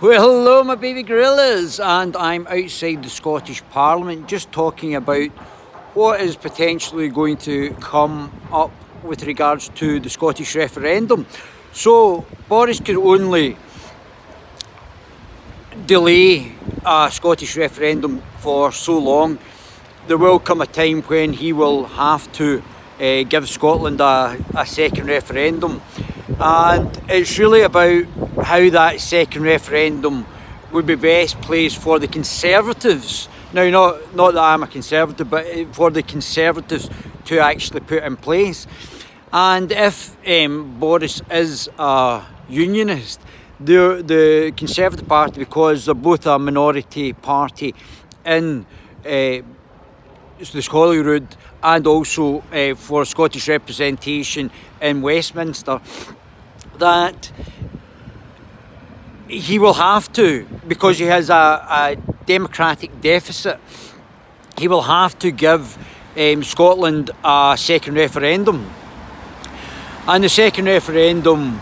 Well, hello my baby gorillas, and I'm outside the Scottish Parliament just talking about what is potentially going to come up with regards to the Scottish referendum. So Boris can only delay a Scottish referendum for so long. There will come a time when he will have to give Scotland a second referendum, and it's really about how that second referendum would be best placed for the Conservatives. Now, not that I'm a Conservative, but for the Conservatives to actually put in place. And if Boris is a unionist, the Conservative Party, because they're both a minority party in the Holyrood and also for Scottish representation in Westminster, that he will have to, because he has a democratic deficit, he will have to give Scotland a second referendum. And the second referendum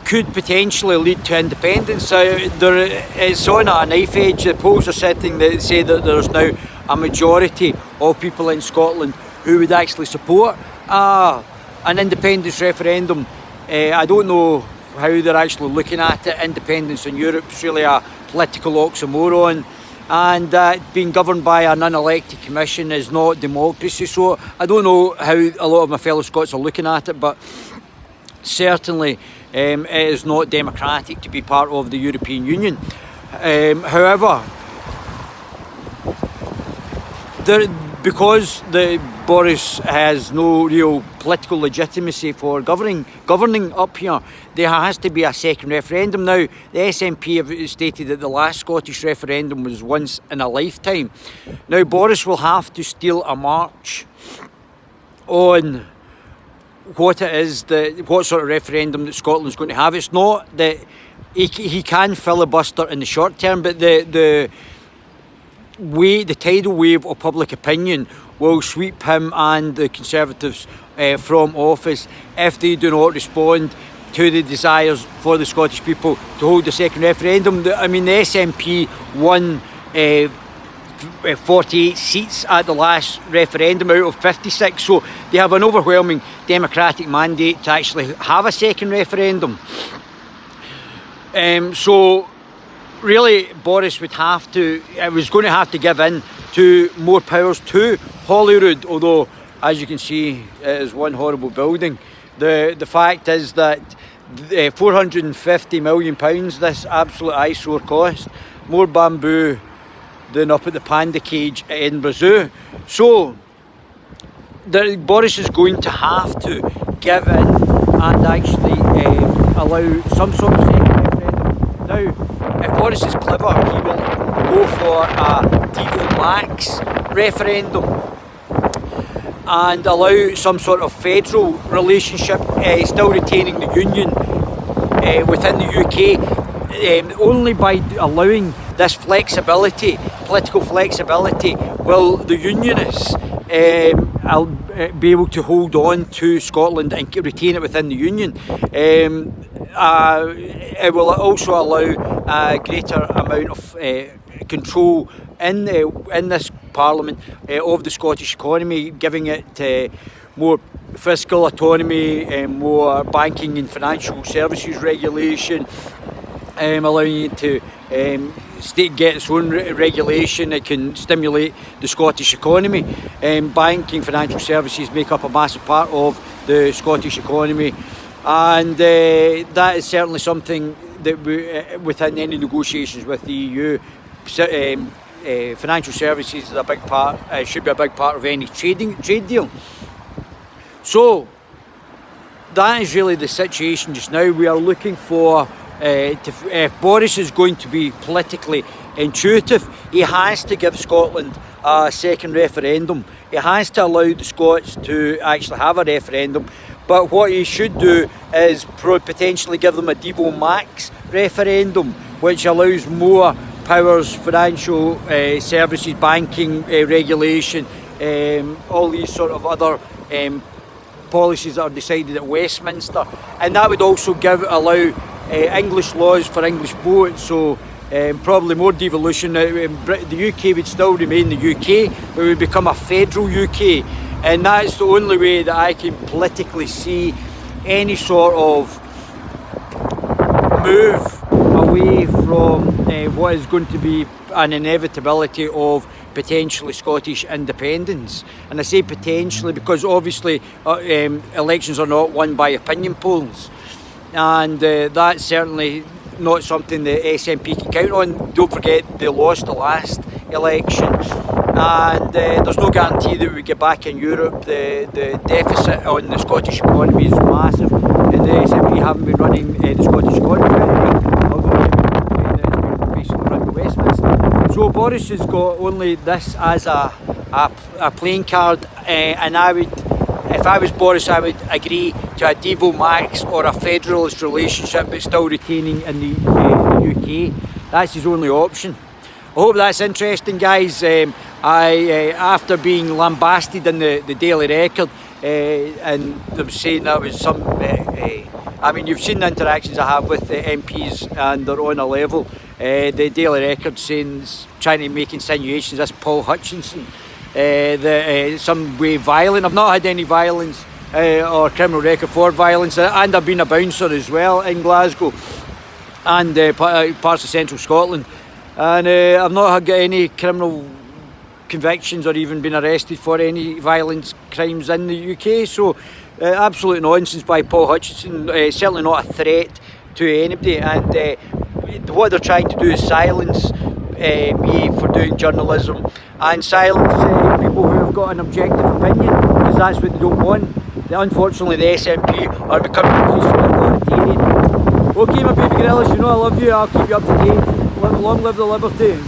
could potentially lead to independence. It's on a knife edge. The polls are sitting that say that there's now a majority of people in Scotland who would actually support an independence referendum. I don't know how they're actually looking at it. Independence in Europe is really a political oxymoron, and being governed by an unelected commission is not democracy. So I don't know how a lot of my fellow Scots are looking at it, but certainly it is not democratic to be part of the European Union. However, because Boris has no real political legitimacy for governing up here, there has to be a second referendum. Now, the SNP have stated that the last Scottish referendum was once in a lifetime. Now, Boris will have to steal a march on what sort of referendum that Scotland's going to have. It's not that he can filibuster in the short term, but the tidal wave of public opinion will sweep him and the Conservatives from office if they do not respond to the desires for the Scottish people to hold the second referendum. I mean, the SNP won 48 seats at the last referendum out of 56, so they have an overwhelming democratic mandate to actually have a second referendum. So really, Boris was going to have to give in to more powers to Holyrood, although, as you can see, it is one horrible building. The fact is that £450 million this absolute eyesore cost, more bamboo than up at the Panda Cage at Edinburgh Zoo. So Boris is going to have to give in and actually allow some sort of second referendum. Now, if Boris is clever, he will go for a Devo Max referendum and allow some sort of federal relationship, still retaining the union within the UK. Only by allowing this flexibility, political flexibility, will the unionists be able to hold on to Scotland and retain it within the union. It will also allow a greater amount of control in this Parliament of the Scottish economy, giving it more fiscal autonomy, more banking and financial services regulation, allowing it to get its own regulation. It can stimulate the Scottish economy. Banking financial services make up a massive part of the Scottish economy, and that is certainly something that within any negotiations with the EU, financial services is a big part. Should be a big part of any trade deal. So that is really the situation just now. We are looking for, if Boris is going to be politically intuitive, he has to give Scotland a second referendum. He has to allow the Scots to actually have a referendum. But what he should do is potentially give them a Devo Max referendum, which allows more powers, financial services, banking regulation, all these sort of other policies that are decided at Westminster, and that would also allow English laws for English votes, so probably more devolution. The UK would still remain the UK, but we would become a federal UK, and that's the only way that I can politically see any sort of move away from what is going to be an inevitability of potentially Scottish independence. And I say potentially because obviously elections are not won by opinion polls, and that's certainly not something the SNP can count on. Don't forget they lost the last election, and there's no guarantee that we get back in Europe. The deficit on the Scottish economy is massive, and the SNP haven't been running the Scottish economy basically run the Westminster. So Boris has got only this as a playing card, and I would, if I was Boris, I would agree to a Devo Max or a federalist relationship but still retaining in the UK. That's his only option. I hope that's interesting, guys. After being lambasted in the Daily Record, and they were saying that was some, I mean, you've seen the interactions I have with the MPs and they're on a level. The Daily Record saying, trying to make insinuations, this Paul Hutchinson, some way violent. I've not had any violence or criminal record for violence, and I've been a bouncer as well in Glasgow and parts of central Scotland, and I've not had any criminal convictions or even been arrested for any violence crimes in the UK. So absolute nonsense by Paul Hutchinson, certainly not a threat to anybody, and what they're trying to do is silence me for doing journalism and silence people who have got an objective opinion, because that's what they don't want. Unfortunately, the SNP are becoming increasingly authoritarian. Okay, my baby gorillas, you know I love you. I'll keep you up to date. Long live the liberty.